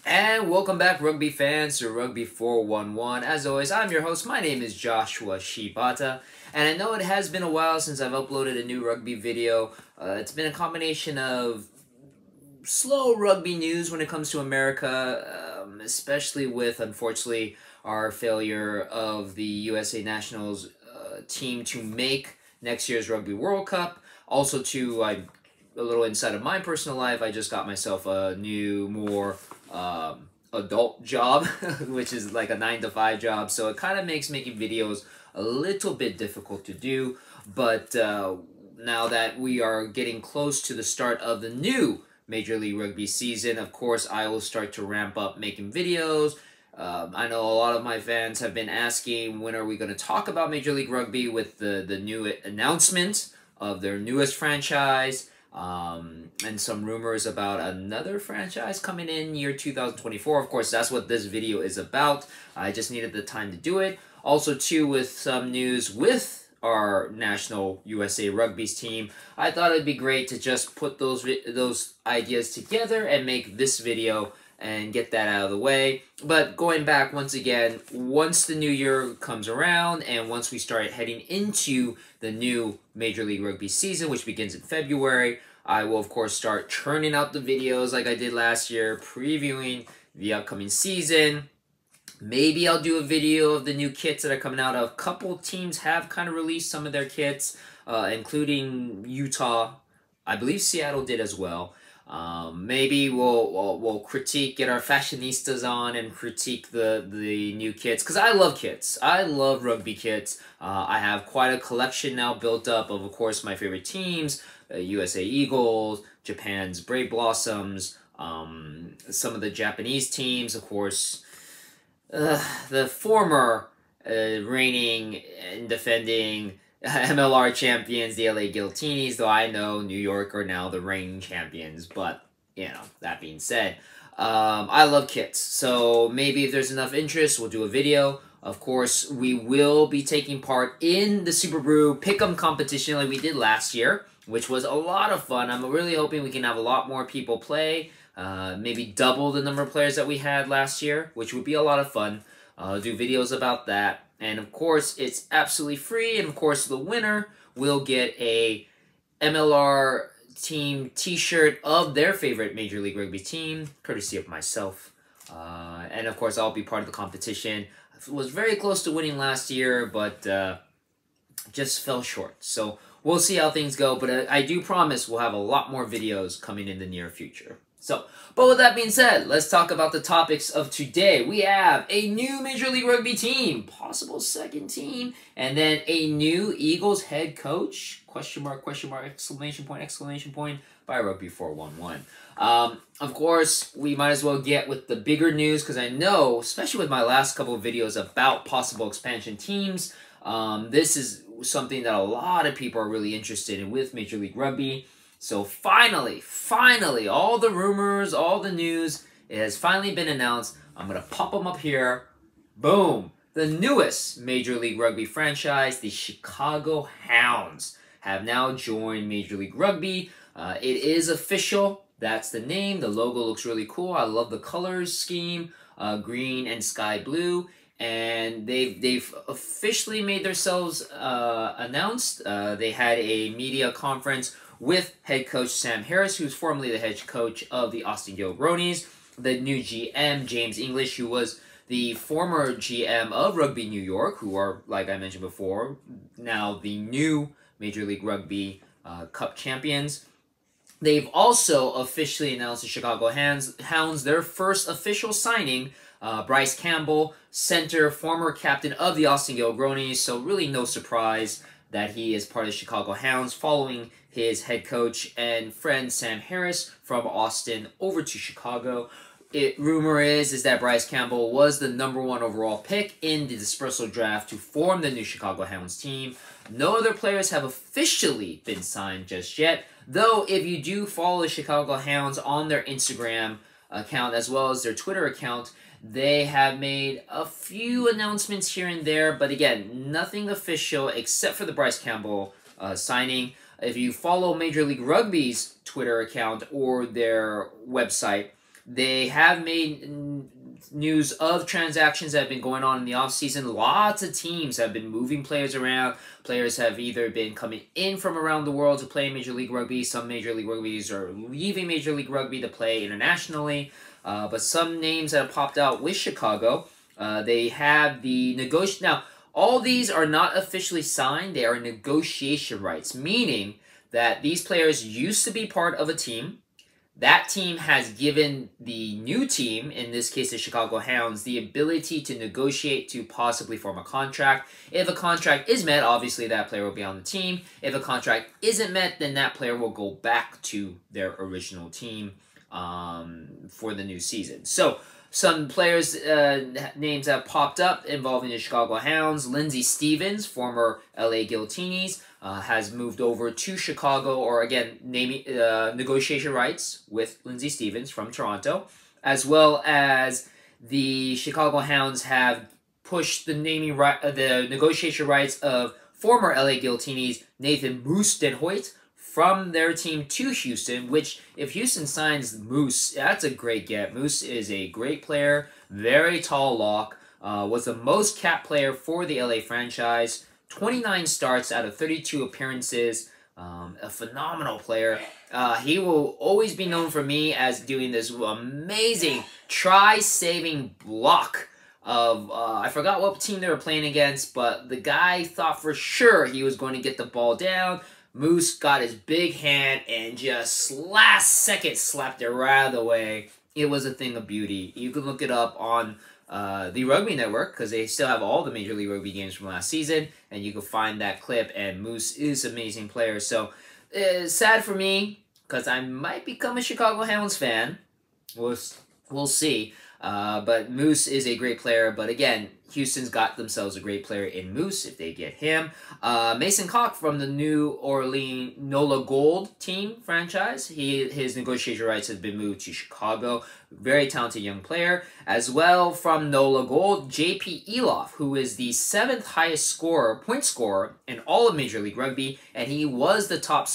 And welcome back, rugby fans, to Rugby 411. As always, I'm your host. My name is Joshua Shibata, and I know it has been a while since I've uploaded a new rugby video. It's been a combination of slow rugby news when it comes to America, especially with, unfortunately, our failure of the USA Nationals team to make next year's Rugby World Cup. Also, a little inside of my personal life, I just got myself a new, more adult job, which is like a 9-to-5 job. So it kind of makes making videos a little bit difficult to do. But now that we are getting close to the start of the new Major League Rugby season, of course, I will start to ramp up making videos. I know a lot of my fans have been asking, when are we going to talk about Major League Rugby with the new announcement of their newest franchise, and some rumors about another franchise coming in year 2024. Of course, that's what this video is about. I just needed the time to do it. Also, too, with some news with our national USA Rugby's team, I thought it'd be great to just put those ideas together and make this video and get that out of the way. But going back once again, once the new year comes around and once we start heading into the new Major League Rugby season, which begins in February, I will of course start churning out the videos like I did last year, previewing the upcoming season. Maybe I'll do a video of the new kits that are coming out. A couple teams have kind of released some of their kits, including Utah. I believe Seattle did as well. Maybe we'll critique, get our fashionistas on and critique the new kits, because I love kits. I love rugby kits. I have quite a collection now built up of course, my favorite teams, USA Eagles, Japan's Brave Blossoms, some of the Japanese teams, of course, the former reigning and defending MLR champions, the LA Guillotinis, though I know New York are now the reigning champions. But, you know, that being said, I love kits. So maybe if there's enough interest, we'll do a video. Of course, we will be taking part in the Super Brew Pick'em competition like we did last year, which was a lot of fun. I'm really hoping we can have a lot more people play, maybe double the number of players that we had last year, which would be a lot of fun. I'll do videos about that. And of course, it's absolutely free. And of course, the winner will get a MLR team t-shirt of their favorite Major League Rugby team, courtesy of myself. And of course, I'll be part of the competition. I was very close to winning last year, but just fell short. So we'll see how things go. But I do promise we'll have a lot more videos coming in the near future. So, but with that being said, let's talk about the topics of today. We have a new Major League Rugby team, possible second team, and then a new Eagles head coach, question mark, exclamation point, by Rugby 411. Of course, we might as well get with the bigger news, because I know, especially with my last couple of videos about possible expansion teams, this is something that a lot of people are really interested in with Major League Rugby. So finally, all the rumors, all the news, it has finally been announced. I'm going to pop them up here. Boom. The newest Major League Rugby franchise, the Chicago Hounds, have now joined Major League Rugby. It is official. That's the name. The logo looks really cool. I love the colors scheme, green and sky blue. And they've officially made themselves announced. They had a media conference with head coach Sam Harris, who's formerly the head coach of the Austin Gilgronis, the new GM, James English, who was the former GM of Rugby New York, who are, like I mentioned before, now the new Major League Rugby Cup champions. They've also officially announced the Chicago Hounds, their first official signing, Bryce Campbell, center, former captain of the Austin Gilgronis, so really no surprise that he is part of the Chicago Hounds, following his head coach and friend Sam Harris from Austin over to Chicago. Rumor is that Bryce Campbell was the #1 overall pick in the dispersal draft to form the new Chicago Hounds team. No other players have officially been signed just yet, though if you do follow the Chicago Hounds on their Instagram account as well as their Twitter account, they have made a few announcements here and there, but again, nothing official except for the Bryce Campbell signing. If you follow Major League Rugby's Twitter account or their website, They have made news of transactions that have been going on in the offseason. Lots of teams have been moving players around. Players have either been coming in from around the world to play Major League Rugby. Some Major League Rugby's are leaving Major League Rugby to play internationally. But some names that have popped out with Chicago, they have the negotiation. Now, all these are not officially signed. They are negotiation rights, meaning that these players used to be part of a team. That team has given the new team, in this case the Chicago Hounds, the ability to negotiate to possibly form a contract. If a contract is met, obviously that player will be on the team. If a contract isn't met, then that player will go back to their original team for the new season. So, some players' names have popped up involving the Chicago Hounds. Lindsey Stevens, former LA Guillotines, has moved over to Chicago, or again, negotiation rights with Lindsey Stevens from Toronto, as well as the Chicago Hounds have pushed the negotiation rights of former LA Guillotines Nathan Moose Den Hoyt from their team to Houston, which if Houston signs Moose, that's a great get. Moose is a great player, very tall lock, was the most capped player for the LA franchise, 29 starts out of 32 appearances, a phenomenal player. He will always be known for me as doing this amazing try-saving block of, I forgot what team they were playing against, but the guy thought for sure he was going to get the ball down. Moose got his big hand and just last second slapped it right out of the way. It was a thing of beauty. You can look it up on the Rugby Network because they still have all the Major League Rugby games from last season, and you can find that clip, and Moose is an amazing player. So, sad for me because I might become a Chicago Hounds fan. We'll see. But Moose is a great player. But again, Houston's got themselves a great player in Moose if they get him. Mason Cock from the New Orleans NOLA Gold team franchise. His negotiation rights have been moved to Chicago. Very talented young player. As well from NOLA Gold, J.P. Eloff, who is the 7th highest point scorer in all of Major League Rugby. And he was the top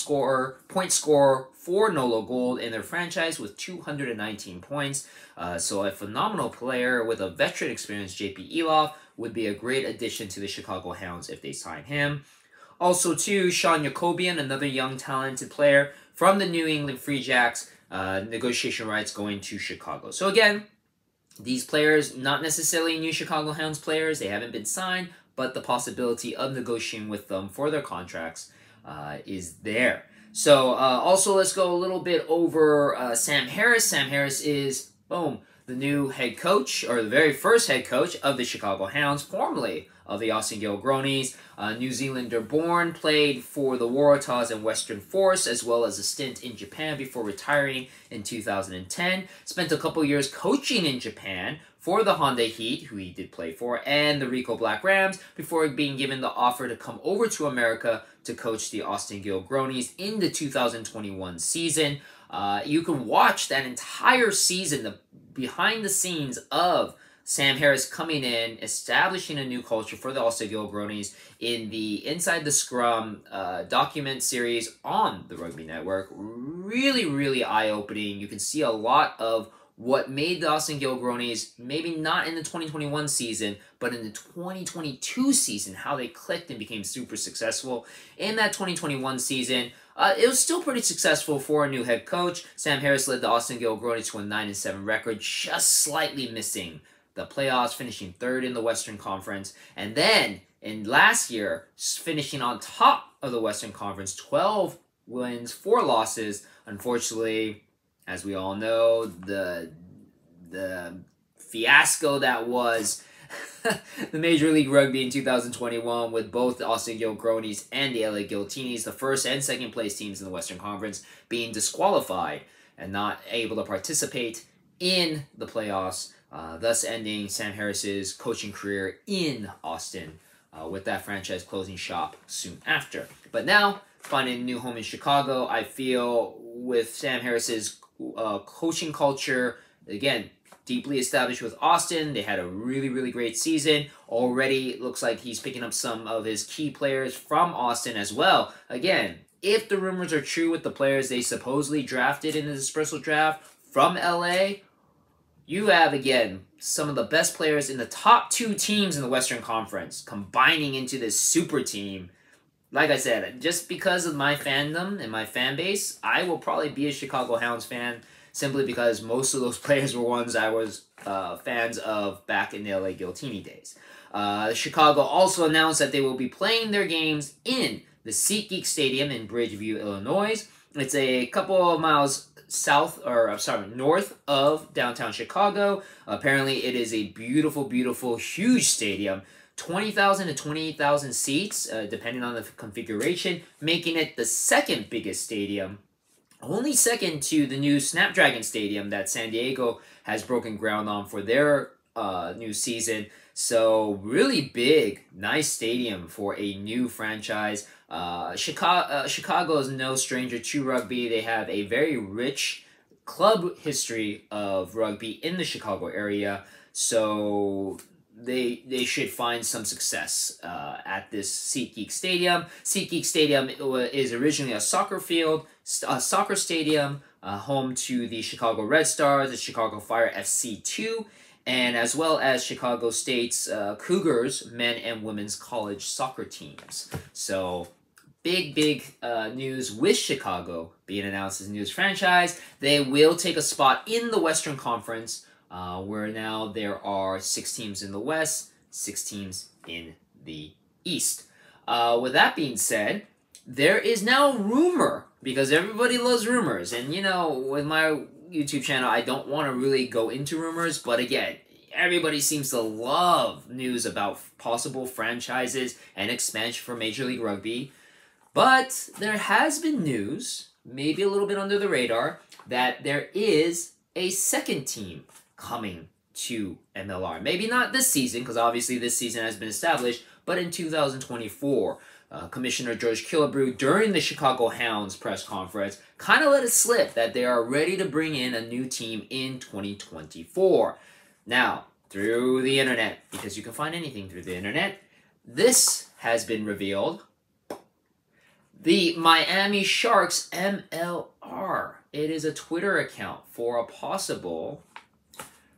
point scorer for NOLA Gold in their franchise with 219 points. So a phenomenal player with a veteran experience, J.P. Eloff, would be a great addition to the Chicago Hounds if they sign him. Also, too, Sean Jacobian, another young, talented player from the New England Free Jacks, negotiation rights going to Chicago. So again, these players, not necessarily new Chicago Hounds players, they haven't been signed, but the possibility of negotiating with them for their contracts is there. So, also, let's go a little bit over Sam Harris. Sam Harris is, boom, the new head coach, or the very first head coach of the Chicago Hounds, formerly of the Austin Gilgronis. New Zealander born, played for the Waratahs and Western Force, as well as a stint in Japan before retiring in 2010. Spent a couple years coaching in Japan for the Hyundai Heat, who he did play for, and the Rico Black Rams, before being given the offer to come over to America to coach the Austin Gilgronis in the 2021 season. You can watch that entire season, the behind the scenes of Sam Harris coming in, establishing a new culture for the Austin Gilgronis in the Inside the Scrum document series on the Rugby Network. Really, really eye-opening. You can see a lot of what made the Austin Gilgronis, maybe not in the 2021 season, but in the 2022 season, how they clicked and became super successful. In that 2021 season, it was still pretty successful for a new head coach. Sam Harris led the Austin Gilgronis to a 9-7 record, just slightly missing the playoffs, finishing 3rd in the Western Conference. And then, in last year, finishing on top of the Western Conference, 12 wins, 4 losses. Unfortunately, as we all know, the fiasco that was the Major League Rugby in 2021 with both the Austin Gilgronis and the LA Guillotines, the first and second place teams in the Western Conference, being disqualified and not able to participate in the playoffs, thus ending Sam Harris's coaching career in Austin, with that franchise closing shop soon after. But now, finding a new home in Chicago, I feel with Sam Harris's coaching culture, again, deeply established with Austin. They had a really, really great season. Already looks like he's picking up some of his key players from Austin as well. Again, if the rumors are true with the players they supposedly drafted in the dispersal draft from LA, you have, again, some of the best players in the top 2 teams in the Western Conference combining into this super team. Like I said, just because of my fandom and my fan base, I will probably be a Chicago Hounds fan simply because most of those players were ones I was fans of back in the LA Giltini days. Chicago also announced that they will be playing their games in the SeatGeek Stadium in Bridgeview, Illinois. It's a couple of miles north of downtown Chicago. Apparently, it is a beautiful, beautiful, huge stadium. 20,000 to 28,000 seats, depending on the configuration, making it the second biggest stadium. Only second to the new Snapdragon Stadium that San Diego has broken ground on for their new season. So really big, nice stadium for a new franchise. Chicago is no stranger to rugby. They have a very rich club history of rugby in the Chicago area. So they should find some success at this SeatGeek Stadium. SeatGeek Stadium is originally a soccer stadium, home to the Chicago Red Stars, the Chicago Fire FC2, and as well as Chicago State's Cougars men and women's college soccer teams. So big news with Chicago being announced as a news franchise. They will take a spot in the Western Conference, where now there are 6 teams in the West, 6 teams in the East. With that being said, there is now rumor, because everybody loves rumors, and you know, with my YouTube channel, I don't want to really go into rumors, but again, everybody seems to love news about possible franchises and expansion for Major League Rugby. But there has been news, maybe a little bit under the radar, that there is a second team coming to MLR. Maybe not this season, because obviously this season has been established, but in 2024. Commissioner George Killebrew, during the Chicago Hounds press conference, kind of let it slip that they are ready to bring in a new team in 2024. Now, through the internet, because you can find anything through the internet, this has been revealed. The Miami Sharks MLR. It is a Twitter account for a possible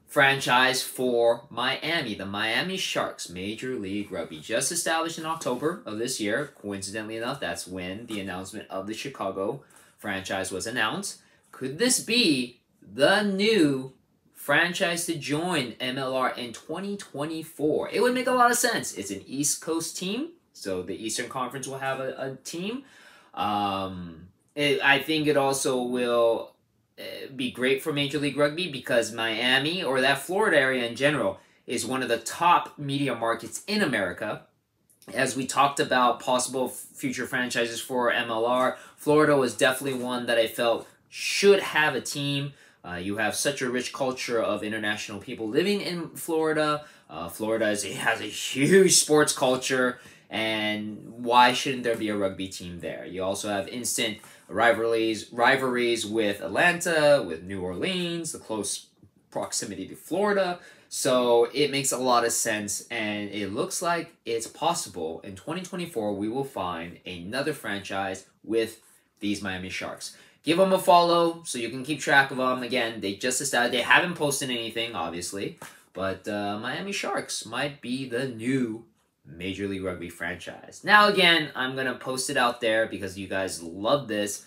franchise for Miami, the Miami Sharks, Major League Rugby, just established in October of this year. Coincidentally enough, that's when the announcement of the Chicago franchise was announced. Could this be the new franchise to join MLR in 2024? It would make a lot of sense. It's an East Coast team, so the Eastern Conference will have a team. I think it also will be great for Major League Rugby because Miami, or that Florida area in general, is one of the top media markets in America. As we talked about possible future franchises for MLR, Florida was definitely one that I felt should have a team. You have such a rich culture of international people living in Florida. Florida has a huge sports culture, and why shouldn't there be a rugby team there? You also have instant rivalries with Atlanta, with New Orleans, the close proximity to Florida. So it makes a lot of sense, and it looks like it's possible in 2024 we will find another franchise with these Miami Sharks. Give them a follow so you can keep track of them. Again, they just decided, they haven't posted anything, obviously, but Miami Sharks might be the new Major League Rugby franchise. Now, again, I'm going to post it out there because you guys love this.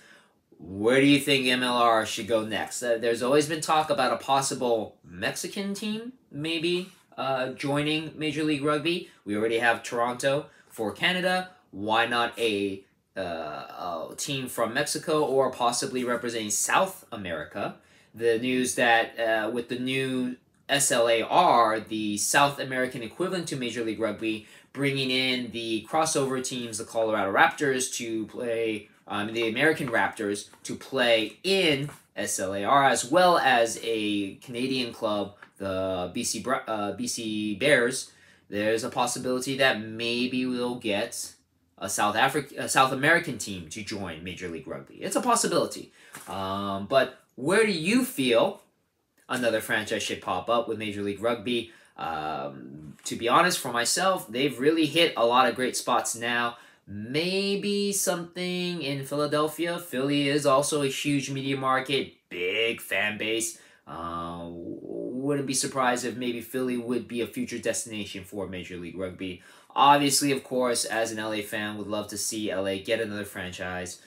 Where do you think MLR should go next? There's always been talk about a possible Mexican team, maybe, joining Major League Rugby. We already have Toronto for Canada. Why not a team from Mexico or possibly representing South America? The news that with the new SLAR, the South American equivalent to Major League Rugby, bringing in the crossover teams, the Colorado Raptors, to play, the American Raptors, to play in SLAR, as well as a Canadian club, the BC Bears. There's a possibility that maybe we'll get a South American team to join Major League Rugby. It's a possibility. But where do you feel another franchise should pop up with Major League Rugby? To be honest, for myself, they've really hit a lot of great spots now. Maybe something in Philadelphia. Philly is also a huge media market, big fan base. wouldn't be surprised if maybe Philly would be a future destination for Major League Rugby. Obviously, of course, as an LA fan, would love to see LA get another franchise.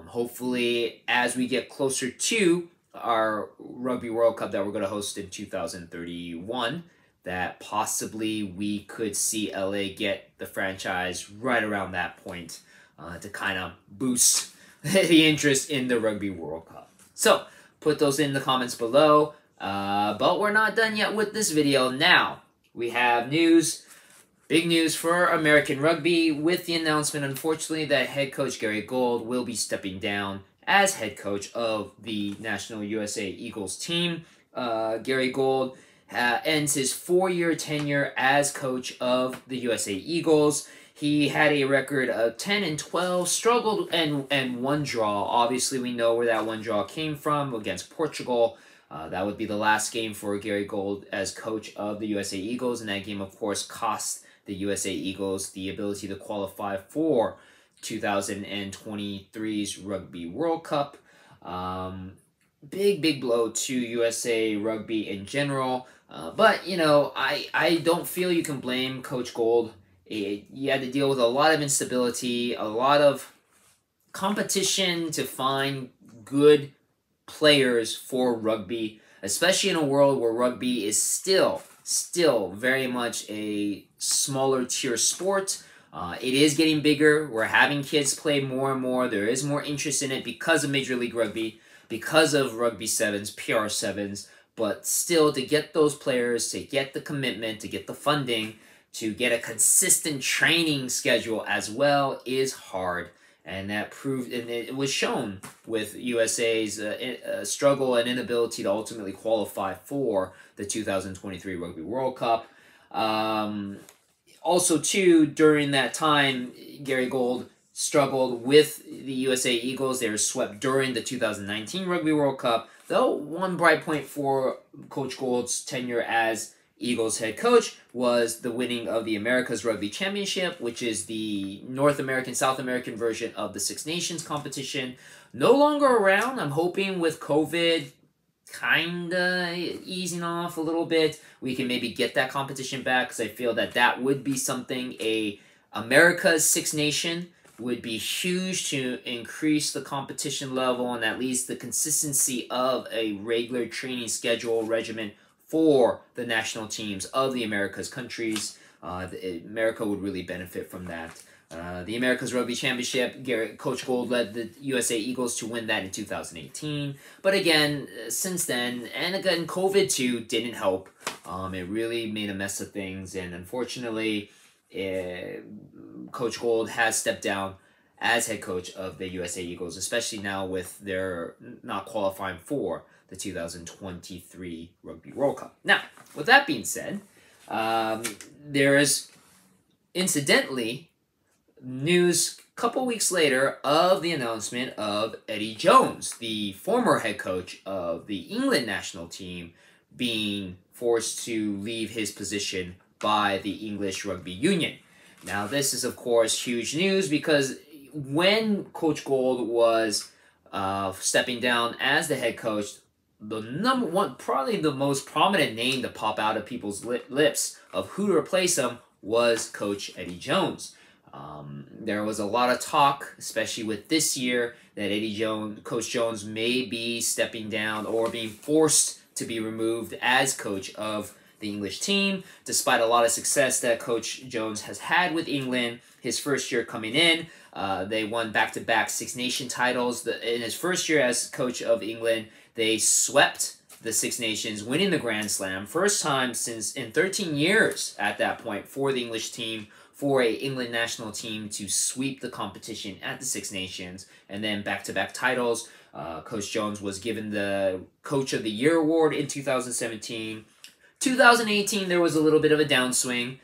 Hopefully, as we get closer to our Rugby World Cup that we're going to host in 2031, that possibly we could see LA get the franchise right around that point to kind of boost the interest in the Rugby World Cup. So, put those in the comments below. But we're not done yet with this video. Now, we have news. Big news for American rugby with the announcement, unfortunately, that head coach Gary Gold will be stepping down as head coach of the National USA Eagles team. Gary Gold ends his 4-year tenure as coach of the USA Eagles. He had a record of 10-12, struggled and one draw. Obviously, we know where that one draw came from against Portugal. That would be the last game for Gary Gold as coach of the USA Eagles, and that game, of course, cost the USA Eagles the ability to qualify for 2023's Rugby World Cup. Big blow to USA Rugby in general. But, you know, I don't feel you can blame Coach Gold. You had to deal with a lot of instability, a lot of competition to find good players for rugby, especially in a world where rugby is still very much a smaller tier sport. It is getting bigger. We're having kids play more and more. There is more interest in it because of Major League Rugby, because of Rugby 7s, PR7s, but still to get those players, to get the commitment, to get the funding, to get a consistent training schedule as well is hard. And that proved, and it was shown with USA's struggle and inability to ultimately qualify for the 2023 Rugby World Cup. Also, too, during that time, Gary Gold struggled with the USA Eagles. They were swept during the 2019 Rugby World Cup. Though one bright point for Coach Gold's tenure as Eagles head coach was the winning of the America's Rugby Championship, which is the North American, South American version of the Six Nations competition. No longer around. I'm hoping with COVID kinda easing off a little bit, we can maybe get that competition back, because I feel that that would be something America's Six Nation would be huge to increase the competition level and at least the consistency of a regular training schedule regimen for the national teams of the Americas countries. America would really benefit from that. The America's Rugby Championship, Coach Gold led the USA Eagles to win that in 2018. But again, since then, and again, COVID too didn't help. It really made a mess of things, and unfortunately, Coach Gold has stepped down as head coach of the USA Eagles, especially now with their not qualifying for the 2023 Rugby World Cup. Now, with that being said, there is, incidentally, news a couple weeks later of the announcement of Eddie Jones, the former head coach of the England national team, being forced to leave his position by the English Rugby Union. Now, this is, of course, huge news because when Coach Gold was stepping down as the head coach, the number one, probably the most prominent name to pop out of people's lips of who to replace him was Coach Eddie Jones. There was a lot of talk, especially with this year, that Coach Jones may be stepping down or being forced to be removed as coach of the English team, despite a lot of success that Coach Jones has had with England. His first year coming in, they won back-to-back Six Nation titles. In his first year as coach of England, they swept the Six Nations, winning the Grand Slam. First time since in 13 years at that point for the English team, for a England national team to sweep the competition at the Six Nations, and then back-to-back titles. Coach Jones was given the Coach of the Year award in 2017. 2018, there was a little bit of a downswing.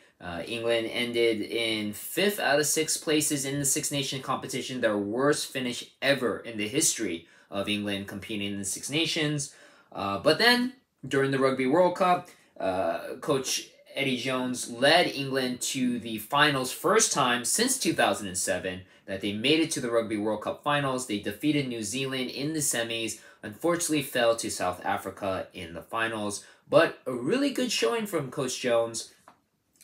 England ended in 5th out of 6 places in the Six Nation competition, their worst finish ever in the history of England competing in the Six Nations. But then, during the Rugby World Cup, Coach Eddie Jones led England to the finals, first time since 2007 that they made it to the Rugby World Cup finals. They defeated New Zealand in the semis. unfortunately fell to South Africa in the finals. But a really good showing from Coach Jones.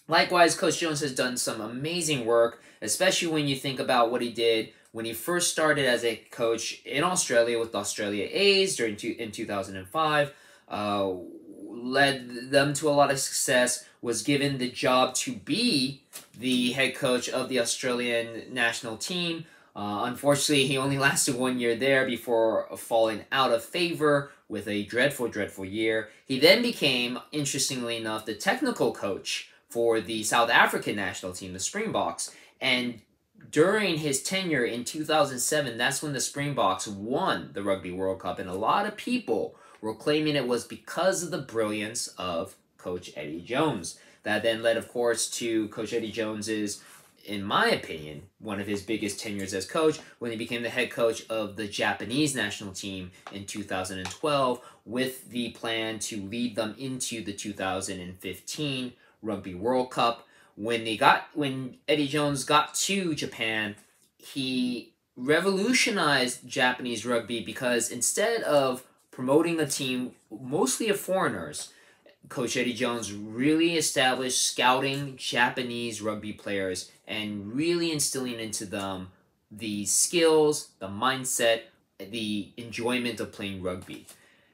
Likewise, Coach Jones has done some amazing work, especially when you think about what he did when he first started as a coach in Australia with the Australia A's in 2005. Led them to a lot of success, was given the job to be the head coach of the Australian national team. Unfortunately, he only lasted 1 year there before falling out of favor with a dreadful, dreadful year. He then became, interestingly enough, the technical coach for the South African national team, the Springboks. And during his tenure in 2007, that's when the Springboks won the Rugby World Cup. And a lot of people were claiming it was because of the brilliance of Coach Eddie Jones. That then led, of course, to Coach Eddie Jones's, in my opinion, one of his biggest tenures as coach when he became the head coach of the Japanese national team in 2012 with the plan to lead them into the 2015 Rugby World Cup. When Eddie Jones got to Japan, he revolutionized Japanese rugby because instead of promoting a team mostly of foreigners, Coach Eddie Jones really established scouting Japanese rugby players and really instilling into them the skills, the mindset, the enjoyment of playing rugby.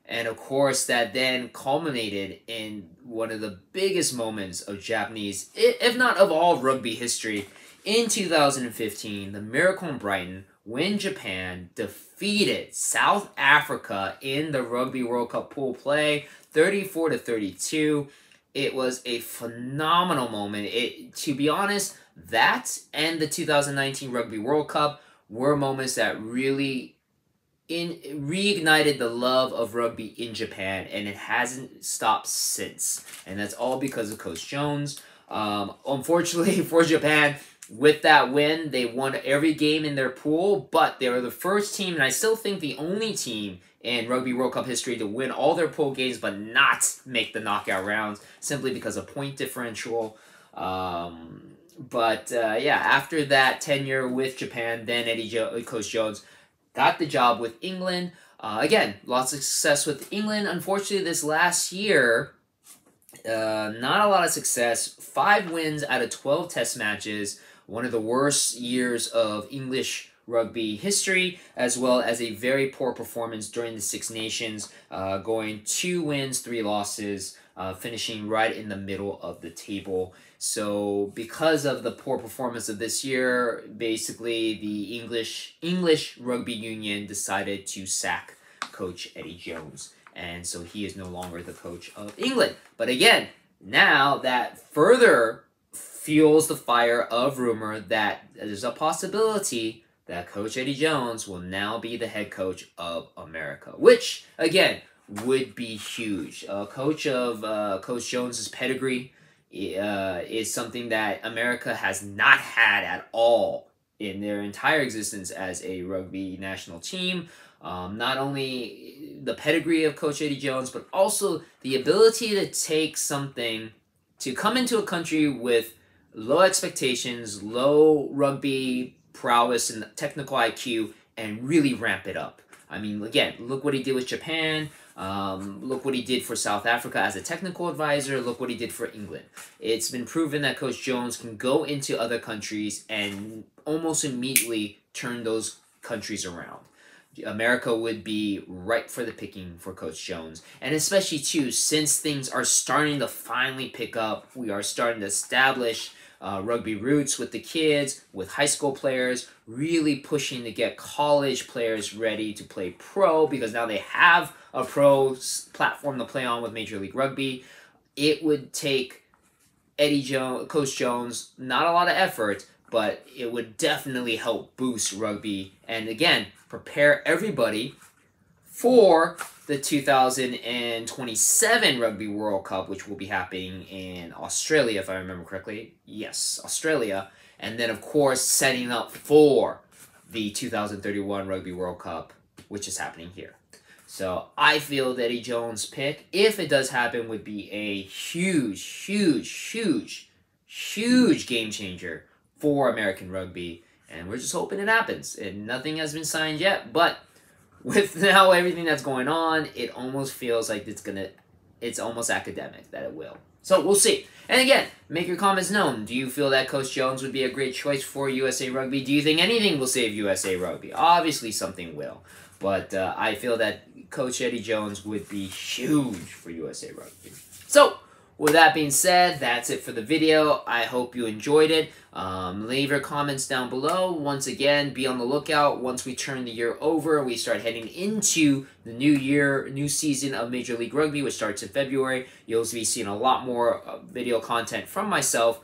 And of course, that then culminated in one of the biggest moments of Japanese, if not of all rugby history, in 2015, the Miracle in Brighton, when Japan defeated South Africa in the Rugby World Cup pool play, 34-32. It was a phenomenal moment. To be honest, that and the 2019 Rugby World Cup were moments that really reignited the love of rugby in Japan, and it hasn't stopped since. And that's all because of Coach Jones. Unfortunately for Japan, with that win, they won every game in their pool, but they were the first team, and I still think the only team in Rugby World Cup history to win all their pool games but not make the knockout rounds, simply because of point differential. Yeah, after that tenure with Japan, then Coach Jones got the job with England. Again, lots of success with England. Unfortunately, this last year, not a lot of success. 5 wins out of 12 test matches. One of the worst years of English rugby history, as well as a very poor performance during the Six Nations, going 2 wins, 3 losses, finishing right in the middle of the table. So because of the poor performance of this year, basically the English Rugby Union decided to sack Coach Eddie Jones. And so he is no longer the coach of England. But again, now that further fuels the fire of rumor that there's a possibility that Coach Eddie Jones will now be the head coach of America, which, again, would be huge. Coach Jones's pedigree is something that America has not had at all in their entire existence as a rugby national team. Not only the pedigree of Coach Eddie Jones, but also the ability to take something, to come into a country with low expectations, low rugby prowess and technical IQ, and really ramp it up. I mean, again, look what he did with Japan. Look what he did for South Africa as a technical advisor. Look what he did for England. It's been proven that Coach Jones can go into other countries and almost immediately turn those countries around. America would be ripe for the picking for Coach Jones. And especially, too, since things are starting to finally pick up, we are starting to establish rugby roots with the kids, with high school players, really pushing to get college players ready to play pro, because now they have a pro platform to play on with Major League Rugby. It would take Coach Jones, not a lot of effort, but it would definitely help boost rugby and, again, prepare everybody for the 2027 Rugby World Cup, which will be happening in Australia, if I remember correctly. Yes, Australia. And then, of course, setting up for the 2031 Rugby World Cup, which is happening here. So I feel that Eddie Jones' pick, if it does happen, would be a huge, huge, huge, huge game changer for American rugby. And we're just hoping it happens. And nothing has been signed yet, but with now everything that's going on, it almost feels like it's almost academic that it will. So we'll see. And again, make your comments known. Do you feel that Coach Jones would be a great choice for USA Rugby? Do you think anything will save USA Rugby? Obviously something will. But I feel that Coach Eddie Jones would be huge for USA Rugby. So, with that being said, that's it for the video. I hope you enjoyed it. Leave your comments down below. Once again, be on the lookout. Once we turn the year over, we start heading into the new year, new season of Major League Rugby, which starts in February. You'll be seeing a lot more video content from myself.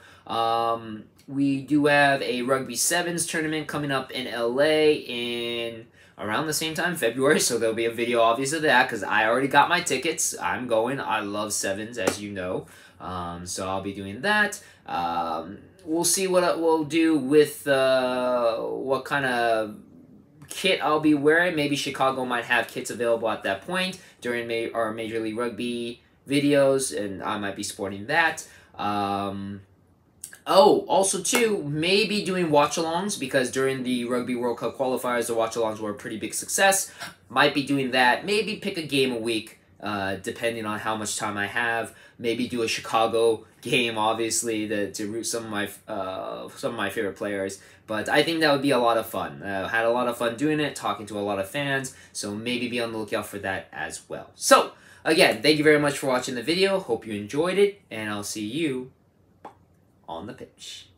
We do have a Rugby Sevens tournament coming up in LA in around the same time, February, so there'll be a video obviously of that because I already got my tickets. I'm going. I love sevens, as you know, so I'll be doing that. We'll see what we'll do with what kind of kit I'll be wearing. Maybe Chicago might have kits available at that point during our Major League Rugby videos, and I might be sporting that. Oh, also too, maybe doing watch-alongs, because during the Rugby World Cup qualifiers, the watch-alongs were a pretty big success. Might be doing that. Maybe pick a game a week, depending on how much time I have. Maybe do a Chicago game, obviously, to root some of my favorite players. But I think that would be a lot of fun. Had a lot of fun doing it, talking to a lot of fans, so maybe be on the lookout for that as well. So, again, thank you very much for watching the video. Hope you enjoyed it, and I'll see you on the pitch.